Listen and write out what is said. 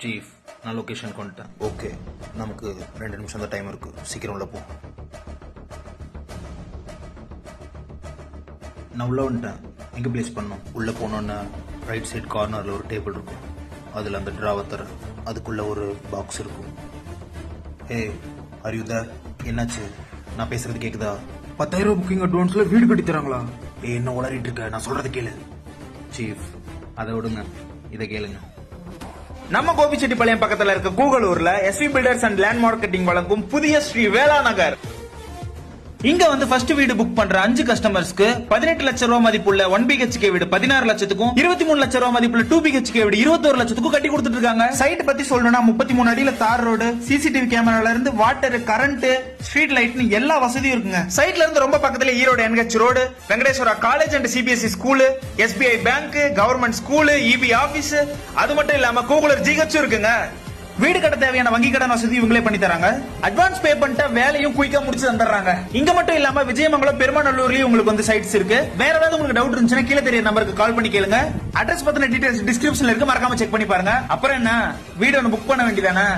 Chief நான் location கொண்டுட்டேன். Okay, நமக்கு 2 நிமிஷம் தான் டைம் இருக்கு. சீக்கிரம் உள்ள போ. நான் உள்ள வந்துட்டேன். எங்கே பிளேஸ் பண்ணோம்? உள்ள போனோன்னா ரைட் சைடு கார்னர்ல ஒரு டேபிள் இருக்கும். அதுல அந்த டிராவை தர அதுக்குள்ள ஒரு பாக்ஸ் இருக்கும். ஹே, ஆர் யூ தேர்? என்னாச்சு? நான் பேசுறது கேக்குதா? 10,000 புக்கிங் அட்வான்ஸ்ல வீடு கட்டி தராங்களா? என்ன உளறிட்டு இருக்க? நான் சொல்றது கேளு. சீஃப் அதை விடுங்க, இதை கேளுங்க. நம்ம கோபிச்செட்டிப்பாளையம் பக்கத்துல இருக்க கூகலூர்ல SV builders and land marketing வழங்கும் புதிய ஸ்ரீ வேளா நகர். இங்க வந்து ஃபர்ஸ்ட் வீடு புக் பண்ற 5 கஸ்டமர்ஸ்க்கு 18 லட்சம் ரூபாய் மதிப்புள்ள 1 BHK வீடு 16 லட்சத்துக்கும் 23 லட்சம் ரூபாய் மதிப்புள்ள 2 BHK வீடு 21 லட்சத்துக்கும் கட்டி கொடுத்துட்டு இருக்காங்க. சைட் பத்தி சொல்லணும்னா 33 அடியில தார் ரோடு, சிசிடிவி கேமரால இருந்து வாட்டர், கரண்ட், ஸ்ட்ரீட் லைட்னு எல்லா வசதியும் இருக்குங்க. சைட்ல இருந்து ரொம்ப பக்கத்துல Erode NH road, Venkateswara college and CBSE school, SBI bank, government school, EB office, அது மட்டும் இல்லாம கூகுளர் GH இருக்குங்க. வீடு கட்ட தேவையான வங்கி கடன் வசதி இவங்களே பண்ணி தராங்க. அட்வான்ஸ் பே பண்ணிட்டா வேலையும் குயிக்கா முடிச்சு தந்துடுறாங்க. இங்க மட்டும் இல்லாம விஜயமங்கலம், பெருமாநல்லூர்லயும் உங்களுக்கு வந்து சைட்ஸ் இருக்கு. வேற ஏதாவது உங்களுக்கு டவுட் இருந்துச்சுன்னா கீழே தெரிய நம்பருக்கு கால் பண்ணி கேளுங்க. அட்ரஸ் பத்தின டீடைல்ஸ் டிஸ்கிரிப்ஷன்ல இருக்கு, மறக்காம செக் பண்ணி பாருங்க. அப்புறம் என்ன, வீடு ஒன்று புக் பண்ண வேண்டியதானே.